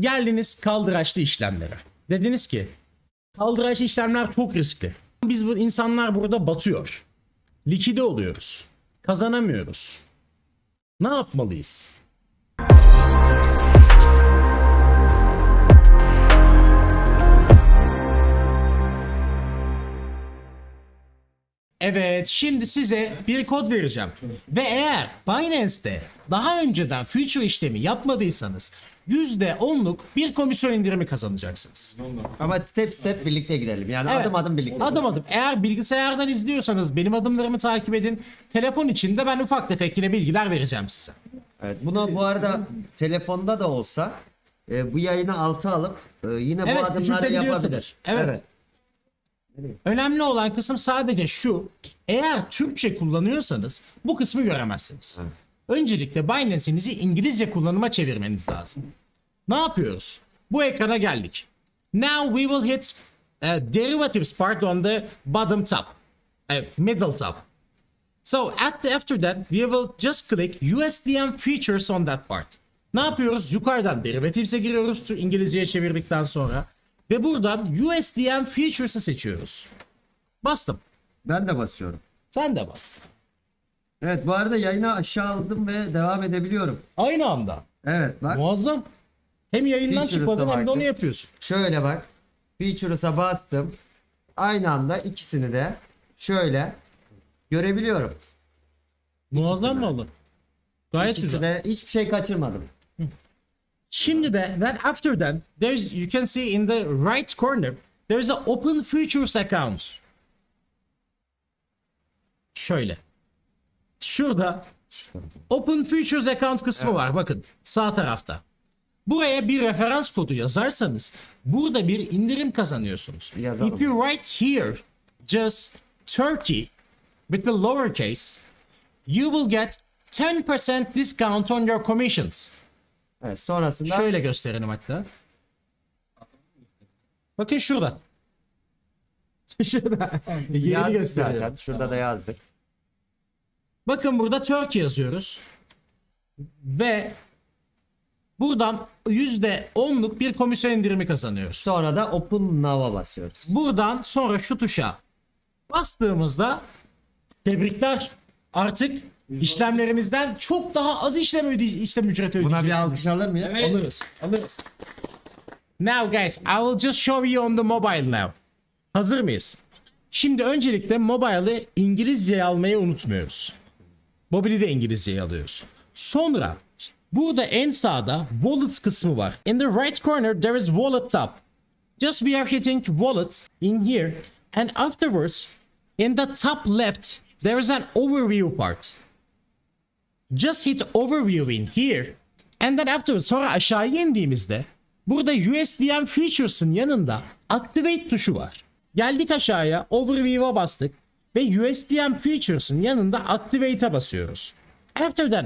Geldiniz kaldıraçlı işlemlere. Dediniz ki kaldıraçlı işlemler çok riskli. Biz bu insanlar burada batıyor. Likide oluyoruz. Kazanamıyoruz. Ne yapmalıyız? Evet, şimdi size bir kod vereceğim. Ve eğer Binance'te daha önceden future işlemi yapmadıysanız %10'luk bir komisyon indirimi kazanacaksınız. Ama step step birlikte gidelim. Yani Evet, adım adım birlikte. Adım adım. Eğer bilgisayardan izliyorsanız benim adımlarımı takip edin. Telefon için de ben ufak tefek yine bilgiler vereceğim size. Evet, bunu bu arada telefonda da olsa bu yayını alta alıp yine bu Evet, adımları küçültebiliyorsunuz. yapabilir. Evet. Önemli olan kısım sadece şu. Eğer Türkçe kullanıyorsanız bu kısmı göremezsiniz. Öncelikle Binance'inizi İngilizce kullanıma çevirmeniz lazım. Ne yapıyoruz? Bu ekrana geldik. Now we will hit derivatives part on the bottom top. Middle top. So after that we will just click USDM features on that part. Ne yapıyoruz? Yukarıdan derivatives'e giriyoruz İngilizceye çevirdikten sonra. Ve buradan USDM features'ı seçiyoruz. Bastım. Ben de basıyorum. Sen de bas. Evet, bu arada yayını aşağı aldım ve devam edebiliyorum. Aynı anda. Evet bak. Muazzam. Hem yayından Features'a çıkmadın hem de onu baktım. yapıyorsun. Şöyle bak. Features'a bastım. Aynı anda ikisini de şöyle görebiliyorum. Muazzam mı oldu? Gayet İkisi güzel. de hiçbir şey kaçırmadım. Şimdi de then after that there's you can see in the right corner there is a open futures account. Şöyle. Şurada open futures account kısmı var bakın sağ tarafta. Buraya bir referans kodu yazarsanız burada bir indirim kazanıyorsunuz. Yazalım. If you write here just Turkey with the lowercase you will get 10% discount on your commissions. Evet, sonrasında Şöyle gösterelim hatta. Bakın şurada. Şurada. Yerini yazdık gösteriyorum. zaten. Şurada da yazdık. Bakın burada Turkey yazıyoruz. Ve buradan %10'luk bir komisyon indirimi kazanıyoruz. Sonra da Open Now'a basıyoruz. Buradan sonra şu tuşa bastığımızda tebrikler. Artık işlemlerimizden çok daha az işlem ücreti Buna bir ödeyeceğiz. alkış alır mıyız? Alırız. Alırız. Now guys, I will just show you on the mobile now. Hazır mıyız? Şimdi öncelikle mobile'ı İngilizceye almayı unutmuyoruz. Mobili de İngilizceye alıyoruz. Sonra burada en sağda wallet kısmı var. In the right corner there is wallet tab. Just we are hitting wallet in here and afterwards in the top left there is an overview part. Just hit overview in here and then afterwards sonra aşağıya indiğimizde burada USDM features'ın yanında activate tuşu var. Geldik aşağıya overview'a bastık ve USDM features'ın yanında activate'a basıyoruz. After that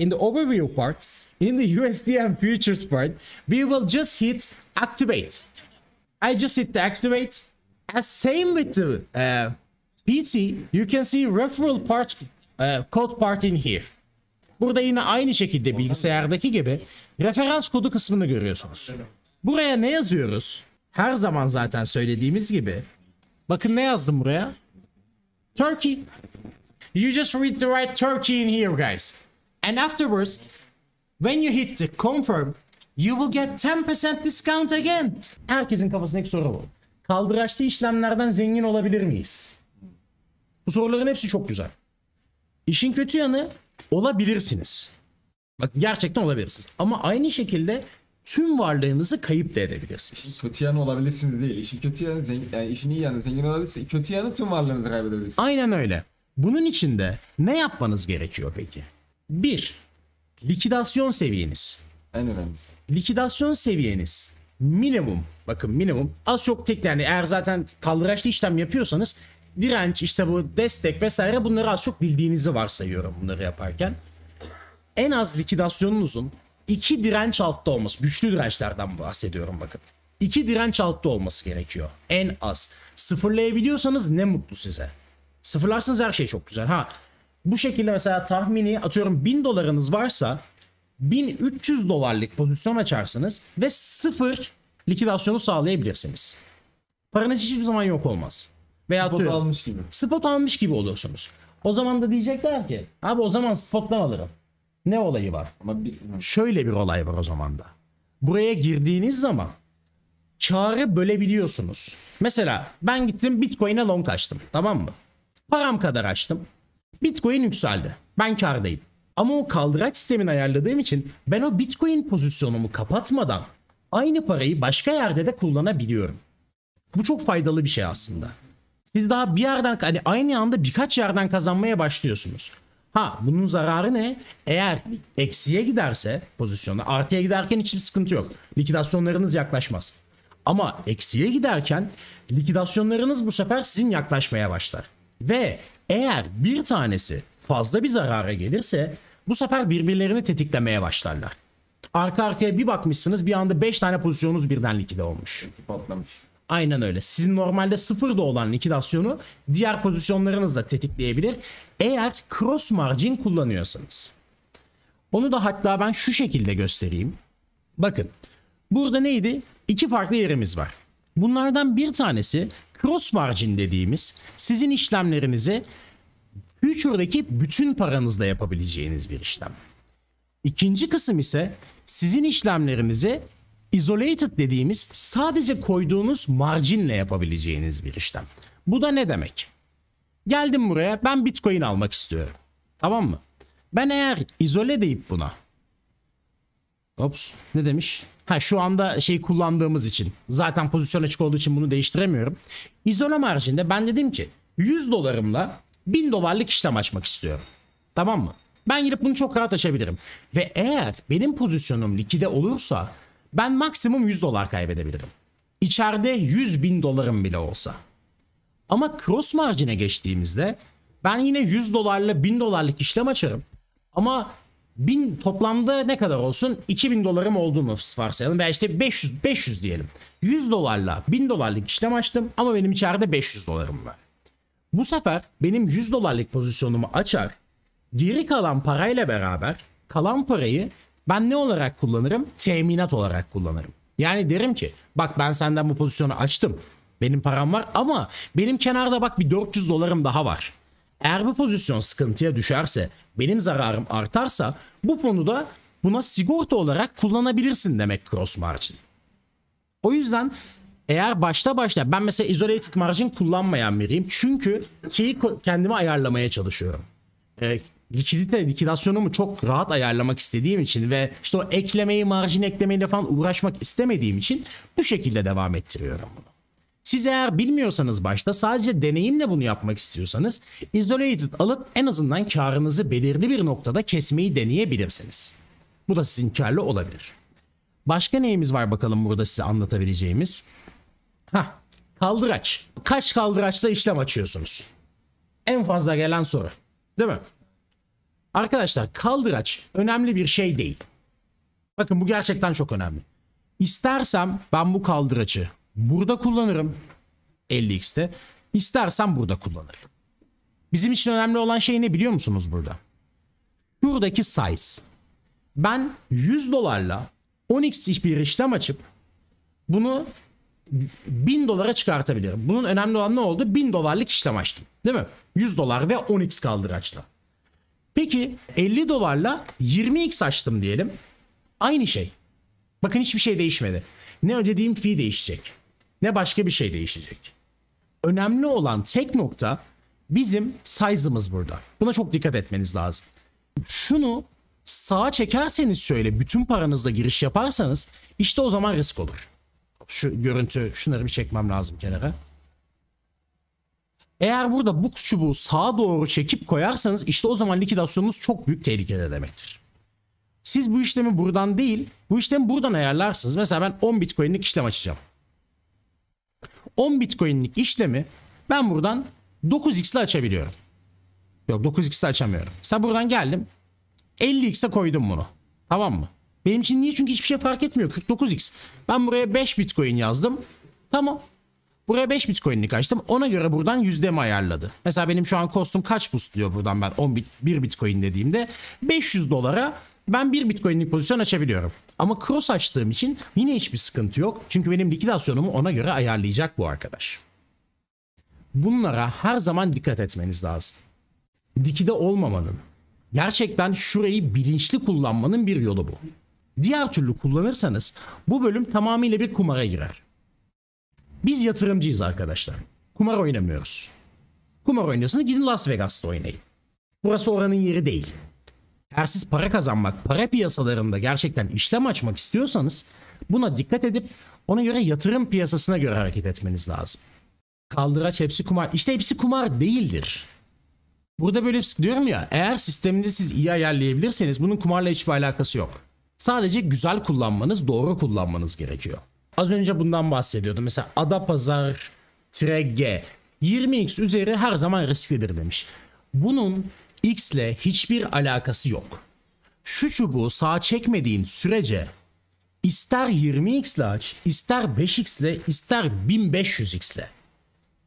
in the overview part in the USDM features part we will just hit activate. I just hit the activate. As same with the PC you can see referral part code part in here. Burada yine aynı şekilde bilgisayardaki gibi referans kodu kısmını görüyorsunuz. Buraya ne yazıyoruz? Her zaman zaten söylediğimiz gibi. Bakın ne yazdım buraya? Turkey. You just read the right Turkey in here guys. And afterwards when you hit the confirm you will get 10% discount again. Herkesin kafasındaki soru bu. Kaldıraçlı işlemlerden zengin olabilir miyiz? Bu soruların hepsi çok güzel. İşin kötü yanı olabilirsiniz. Bakın gerçekten olabilirsiniz. Ama aynı şekilde tüm varlığınızı kayıp da edebilirsiniz. Kötü yanı olabilirsiniz değil. İşin kötü yanı yani işin iyi yanı zengin olabilirsiniz. Kötü yanı tüm varlığınızı kaybedebilirsiniz. Aynen öyle. Bunun için de ne yapmanız gerekiyor peki? 1. Likidasyon seviyeniz. En önemlisi. Likidasyon seviyeniz minimum. Bakın minimum. Az çok tek yani eğer zaten kaldıraçlı işlem yapıyorsanız direnç işte bu destek vesaire bunları az çok bildiğinizi varsayıyorum bunları yaparken. En az likidasyonunuzun 2 direnç altta olması. Güçlü dirençlerden bahsediyorum bakın. 2 direnç altta olması gerekiyor. En az. Sıfırlayabiliyorsanız ne mutlu size. Sıfırlarsanız her şey çok güzel. Ha bu şekilde mesela tahmini atıyorum $1000 varsa 1300 dolarlık pozisyon açarsınız ve sıfır likidasyonu sağlayabilirsiniz. Paranız hiçbir zaman yok olmaz. Veya Spot atıyorum, almış gibi. spot almış gibi olursunuz. O zaman da diyecekler ki abi o zaman spottan alırım. Ne olayı var? Ama Şöyle bir olay var o zaman da. Buraya girdiğiniz zaman karı bölebiliyorsunuz. Mesela ben gittim Bitcoin'e long açtım, tamam mı? Param kadar açtım. Bitcoin yükseldi. Ben kârdayım. Ama o kaldıraç sistemini ayarladığım için ben o Bitcoin pozisyonumu kapatmadan aynı parayı başka yerde de kullanabiliyorum. Bu çok faydalı bir şey aslında. Siz daha bir yerden, hani aynı anda birkaç yerden kazanmaya başlıyorsunuz. Ha, bunun zararı ne? Eğer eksiye giderse pozisyonda, artıya giderken hiçbir sıkıntı yok. Likidasyonlarınız yaklaşmaz. Ama eksiye giderken likidasyonlarınız bu sefer sizin yaklaşmaya başlar. Ve eğer bir tanesi fazla bir zarara gelirse bu sefer birbirlerini tetiklemeye başlarlar. Arka arkaya bir bakmışsınız, bir anda 5 tane pozisyonunuz birden likide olmuş. patlamış. Aynen öyle. Sizin normalde sıfırda olan likidasyonu diğer pozisyonlarınız da tetikleyebilir. Eğer cross margin kullanıyorsanız. Onu da hatta ben şu şekilde göstereyim. Bakın. Burada neydi? İki farklı yerimiz var. Bunlardan bir tanesi cross margin dediğimiz, sizin işlemlerinizi future'daki bütün paranızla yapabileceğiniz bir işlem. İkinci kısım ise sizin işlemlerinizi isolated dediğimiz, sadece koyduğunuz marginle yapabileceğiniz bir işlem. Bu da ne demek? Geldim buraya, ben Bitcoin almak istiyorum. Tamam mı? Ben eğer izole deyip buna, ops, ne demiş? Ha, şu anda şey kullandığımız için, zaten pozisyon açık olduğu için bunu değiştiremiyorum. İzole marjinde ben dedim ki 100 dolarımla 1000 dolarlık işlem açmak istiyorum. Tamam mı? Ben girip bunu çok rahat açabilirim. Ve eğer benim pozisyonum likide olursa ben maksimum 100 dolar kaybedebilirim. İçeride 100.000 dolarım bile olsa. Ama cross margin'e geçtiğimizde ben yine 100 dolarla 1000 dolarlık işlem açarım. Ama 1000 toplamda ne kadar olsun? 2000 dolarım olduğunu varsayalım veya işte 500 diyelim. 100 dolarla 1000 dolarlık işlem açtım ama benim içeride 500 dolarım var. Bu sefer benim 100 dolarlık pozisyonumu açar, geri kalan parayla beraber kalan parayı ben ne olarak kullanırım? Teminat olarak kullanırım. Yani derim ki bak, ben senden bu pozisyonu açtım. Benim param var ama benim kenarda bak bir 400 dolarım daha var. Eğer bu pozisyon sıkıntıya düşerse, benim zararım artarsa bu konuda buna sigorta olarak kullanabilirsin demek cross margin. O yüzden eğer başta ben mesela isolated margin kullanmayan biriyim. Çünkü kendimi ayarlamaya çalışıyorum. Likidasyonumu çok rahat ayarlamak istediğim için ve işte o eklemeyi, marjin eklemeyle falan uğraşmak istemediğim için bu şekilde devam ettiriyorum bunu. Siz eğer bilmiyorsanız, başta sadece deneyimle bunu yapmak istiyorsanız isolated alıp en azından karınızı belirli bir noktada kesmeyi deneyebilirsiniz. Bu da sizin karlı olabilir. Başka neyimiz var bakalım burada size anlatabileceğimiz? Kaldıraç. Kaç kaldıraçla işlem açıyorsunuz? En fazla gelen soru. Değil mi? Arkadaşlar, kaldıraç önemli bir şey değil. Bakın, bu gerçekten çok önemli. İstersem ben bu kaldıraçı burada kullanırım 50x'te. İstersem burada kullanırım. Bizim için önemli olan şey ne biliyor musunuz burada? Şuradaki size. Ben 100 dolarla 10x bir işlem açıp bunu 1000 dolara çıkartabilirim. Bunun önemli olan ne oldu? 1000 dolarlık işlem açtım. Değil mi? 100 dolar ve 10x kaldıraçla. Peki 50 dolarla 20x açtım diyelim. Aynı şey. Bakın, hiçbir şey değişmedi. Ne ödediğim fee değişecek, ne başka bir şey değişecek. Önemli olan tek nokta bizim size'ımız burada. Buna çok dikkat etmeniz lazım. Şunu sağa çekerseniz, şöyle bütün paranızla giriş yaparsanız, işte o zaman risk olur. Şu görüntü, şunları bir çekmem lazım kenara. Eğer burada bu çubuğu sağa doğru çekip koyarsanız, işte o zaman likidasyonunuz çok büyük tehlikede demektir. Siz bu işlemi buradan değil, bu işlemi buradan ayarlarsınız. Mesela ben 10 Bitcoin'lik işlem açacağım. 10 Bitcoin'lik işlemi ben buradan 9x ile açabiliyorum. Yok, 9x ile açamıyorum. Mesela buradan geldim, 50x'e koydum bunu. Tamam mı? Benim için niye? Çünkü hiçbir şey fark etmiyor. 49x. Ben buraya 5 Bitcoin yazdım. Tamam. Buraya 5 Bitcoin'lik açtım. Ona göre buradan yüzdemi ayarladı. Mesela benim şu an costum kaç boostluyor buradan ben 1 Bitcoin dediğimde 500 dolara Ben bir Bitcoin'lik pozisyon açabiliyorum. Ama cross açtığım için yine hiçbir sıkıntı yok. Çünkü benim likidasyonumu ona göre ayarlayacak bu arkadaş. Bunlara her zaman dikkat etmeniz lazım. Dikide olmamanın, gerçekten şurayı bilinçli kullanmanın bir yolu bu. Diğer türlü kullanırsanız bu bölüm tamamıyla bir kumara girer. Biz yatırımcıyız arkadaşlar. Kumar oynamıyoruz. Kumar oynuyorsanız gidin Las Vegas'ta oynayın. Burası oranın yeri değil. Eğer siz para kazanmak, para piyasalarında gerçekten işlem açmak istiyorsanız buna dikkat edip ona göre yatırım piyasasına göre hareket etmeniz lazım. Kaldıraç hepsi kumar. İşte hepsi kumar değildir. Burada böyle diyorum ya, eğer sisteminizi siz iyi ayarlayabilirseniz bunun kumarla hiçbir alakası yok. Sadece güzel kullanmanız, doğru kullanmanız gerekiyor. Az önce bundan bahsediyordum. Mesela Adapazar G 20x üzeri her zaman risklidir demiş. Bunun X ile hiçbir alakası yok. Şu çubuğu sağa çekmediğin sürece ister 20x ile aç, ister 5x ile, ister 1500x ile.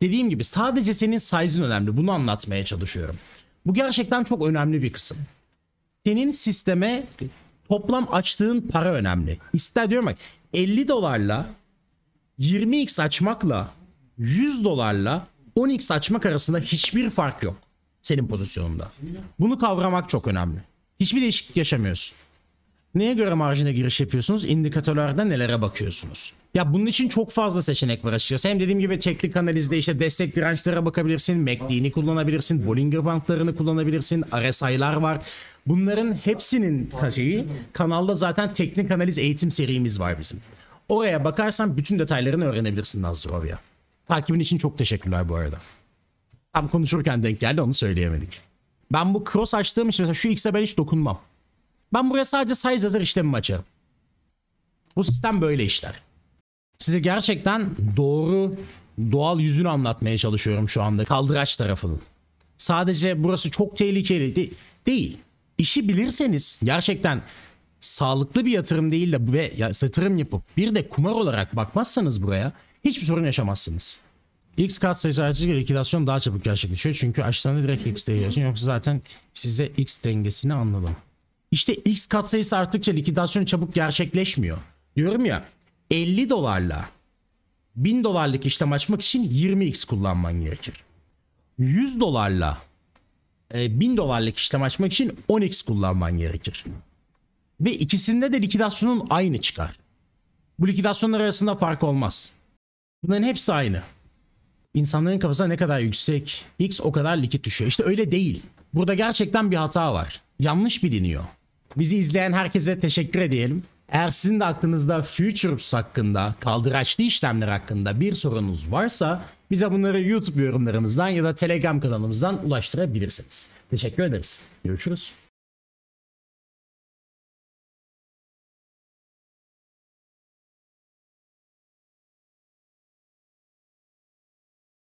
Dediğim gibi sadece senin size'ın önemli. Bunu anlatmaya çalışıyorum. Bu gerçekten çok önemli bir kısım. Senin sisteme toplam açtığın para önemli. İster diyorum bak, 50 dolarla 20x açmakla 100 dolarla 10x açmak arasında hiçbir fark yok. Senin pozisyonunda. Bunu kavramak çok önemli. Hiçbir değişiklik yaşamıyorsun. Neye göre marjine giriş yapıyorsunuz? İndikatörlerde nelere bakıyorsunuz? Ya bunun için çok fazla seçenek var açıkçası. Hem dediğim gibi teknik analizde işte destek dirençlere bakabilirsin, MACD'ni kullanabilirsin, Bollinger Bandlarını kullanabilirsin, RSI'lar var. Bunların hepsinin kanalda zaten teknik analiz eğitim serimiz var bizim. Oraya bakarsan bütün detaylarını öğrenebilirsin Nazdrovya. Takibin için çok teşekkürler bu arada. Tam konuşurken denk geldi, onu söyleyemedik. Ben bu cross açtığım için mesela şu X'e ben hiç dokunmam. Ben buraya sadece size yazar işlemimi açarım. Bu sistem böyle işler. Size gerçekten doğru, doğal yüzünü anlatmaya çalışıyorum şu anda kaldıraç tarafının. Sadece burası çok tehlikeli değil. İşi bilirseniz gerçekten sağlıklı bir yatırım değil de ve yatırım yapıp bir de kumar olarak bakmazsanız buraya hiçbir sorun yaşamazsınız. X katsayısı artışıyla likidasyon daha çabuk gerçekleşiyor. Çünkü açtığında direkt X değişiyor. Yoksa zaten size X dengesini anladım. İşte X katsayısı arttıkça likidasyon çabuk gerçekleşmiyor. Diyorum ya, 50 dolarla 1000 dolarlık işlem açmak için 20x kullanman gerekir. 100 dolarla 1000 dolarlık işlem açmak için 10x kullanman gerekir. Ve ikisinde de likidasyonun aynı çıkar. Bu likidasyonlar arasında fark olmaz. Bunların hepsi aynı. İnsanların kafasına ne kadar yüksek X o kadar likit düşüyor. İşte öyle değil. Burada gerçekten bir hata var. Yanlış biliniyor. Bizi izleyen herkese teşekkür edelim. Eğer sizin de aklınızda futures hakkında, kaldıraçlı işlemler hakkında bir sorunuz varsa bize bunları YouTube yorumlarımızdan ya da Telegram kanalımızdan ulaştırabilirsiniz. Teşekkür ederiz. Görüşürüz.